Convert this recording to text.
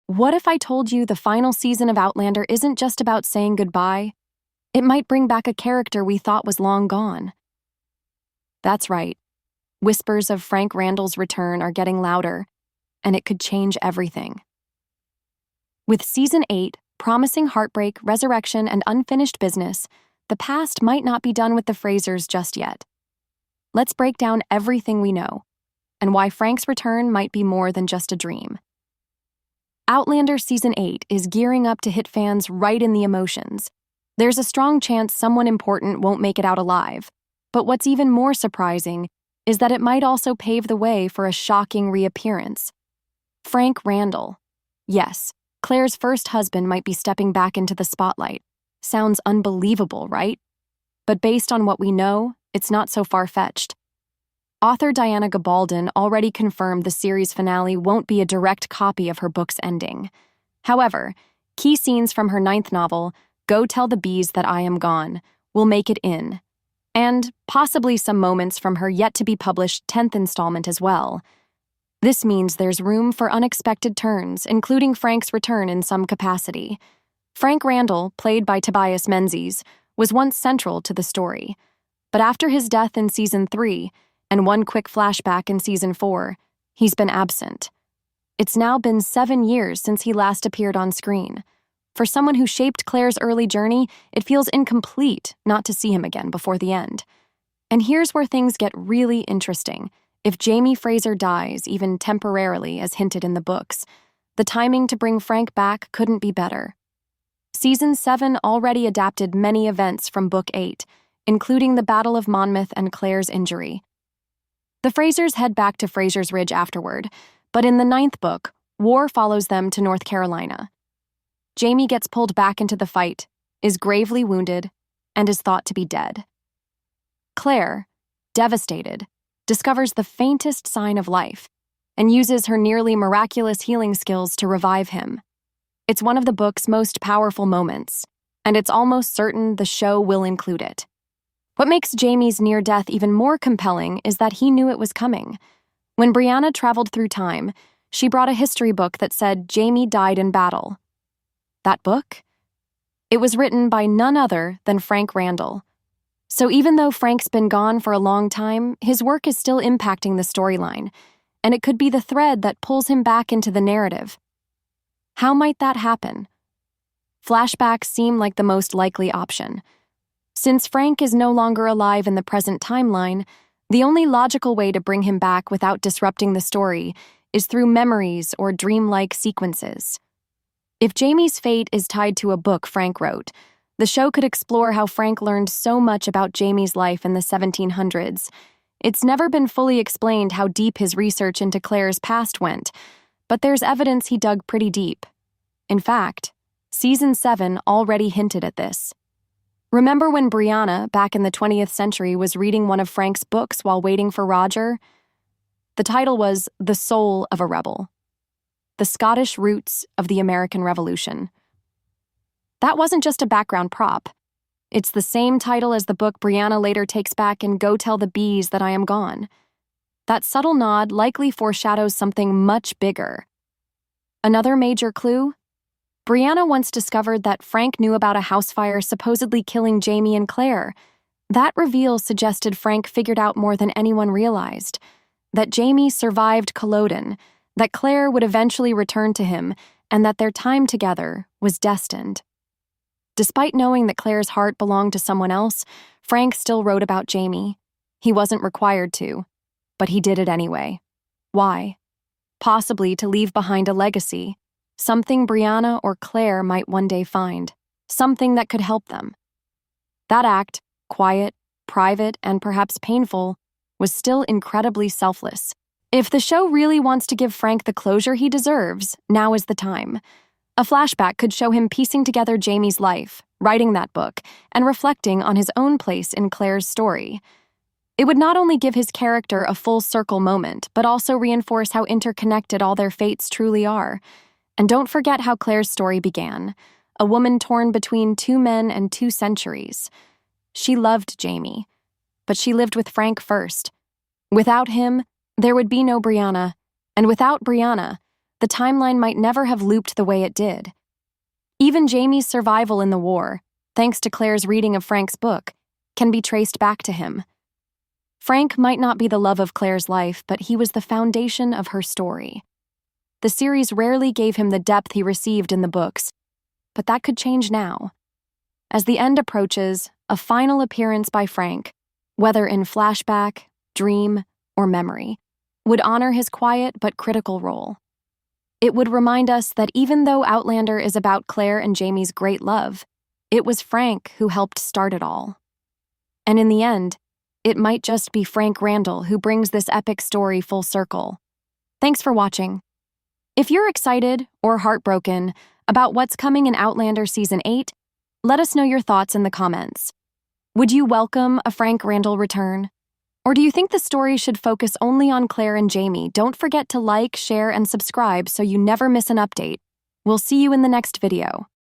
What if I told you the final season of Outlander isn't just about saying goodbye? It might bring back a character we thought was long gone. That's right. Whispers of Frank Randall's return are getting louder, and it could change everything. With Season 8 promising heartbreak, resurrection, and unfinished business, the past might not be done with the Frasers just yet. Let's break down everything we know, and why Frank's return might be more than just a dream. Outlander Season 8 is gearing up to hit fans right in the emotions. There's a strong chance someone important won't make it out alive, but what's even more surprising is that it might also pave the way for a shocking reappearance. Frank Randall. Yes, Claire's first husband might be stepping back into the spotlight. Sounds unbelievable, right? But based on what we know, it's not so far-fetched. Author Diana Gabaldon already confirmed the series finale won't be a direct copy of her book's ending. However, key scenes from her 9th novel, Go Tell the Bees That I Am Gone, will make it in, and possibly some moments from her yet-to-be-published 10th installment as well. This means there's room for unexpected turns, including Frank's return in some capacity. Frank Randall, played by Tobias Menzies, was once central to the story, but after his death in Season 3, and one quick flashback in Season 4, he's been absent. It's now been 7 years since he last appeared on screen. For someone who shaped Claire's early journey, it feels incomplete not to see him again before the end. And here's where things get really interesting. If Jamie Fraser dies, even temporarily as hinted in the books, the timing to bring Frank back couldn't be better. Season 7 already adapted many events from Book 8, including the Battle of Monmouth and Claire's injury. The Frasers head back to Fraser's Ridge afterward, but in the 9th book, war follows them to North Carolina. Jamie gets pulled back into the fight, is gravely wounded, and is thought to be dead. Claire, devastated, discovers the faintest sign of life and uses her nearly miraculous healing skills to revive him. It's one of the book's most powerful moments, and it's almost certain the show will include it. What makes Jamie's near-death even more compelling is that he knew it was coming. When Brianna traveled through time, she brought a history book that said Jamie died in battle. That book? It was written by none other than Frank Randall. So even though Frank's been gone for a long time, his work is still impacting the storyline, and it could be the thread that pulls him back into the narrative. How might that happen? Flashbacks seem like the most likely option. Since Frank is no longer alive in the present timeline, the only logical way to bring him back without disrupting the story is through memories or dreamlike sequences. If Jamie's fate is tied to a book Frank wrote, the show could explore how Frank learned so much about Jamie's life in the 1700s. It's never been fully explained how deep his research into Claire's past went, but there's evidence he dug pretty deep. In fact, Season 7 already hinted at this. Remember when Brianna, back in the 20th century, was reading one of Frank's books while waiting for Roger? The title was The Soul of a Rebel: The Scottish Roots of the American Revolution. That wasn't just a background prop. It's the same title as the book Brianna later takes back in Go Tell the Bees That I Am Gone. That subtle nod likely foreshadows something much bigger. Another major clue? Brianna once discovered that Frank knew about a house fire supposedly killing Jamie and Claire. That reveal suggested Frank figured out more than anyone realized. That Jamie survived Culloden, that Claire would eventually return to him, and that their time together was destined. Despite knowing that Claire's heart belonged to someone else, Frank still wrote about Jamie. He wasn't required to, but he did it anyway. Why? Possibly to leave behind a legacy. Something Brianna or Claire might one day find. Something that could help them. That act, quiet, private, and perhaps painful, was still incredibly selfless. If the show really wants to give Frank the closure he deserves, now is the time. A flashback could show him piecing together Jamie's life, writing that book, and reflecting on his own place in Claire's story. It would not only give his character a full circle moment, but also reinforce how interconnected all their fates truly are. And don't forget how Claire's story began, a woman torn between 2 men and 2 centuries. She loved Jamie, but she lived with Frank first. Without him, there would be no Brianna, and without Brianna, the timeline might never have looped the way it did. Even Jamie's survival in the war, thanks to Claire's reading of Frank's book, can be traced back to him. Frank might not be the love of Claire's life, but he was the foundation of her story. The series rarely gave him the depth he received in the books, but that could change now. As the end approaches, a final appearance by Frank, whether in flashback, dream, or memory, would honor his quiet but critical role. It would remind us that even though Outlander is about Claire and Jamie's great love, it was Frank who helped start it all. And in the end, it might just be Frank Randall who brings this epic story full circle. Thanks for watching. If you're excited or heartbroken about what's coming in Outlander Season 8, let us know your thoughts in the comments. Would you welcome a Frank Randall return? Or do you think the story should focus only on Claire and Jamie? Don't forget to like, share, and subscribe so you never miss an update. We'll see you in the next video.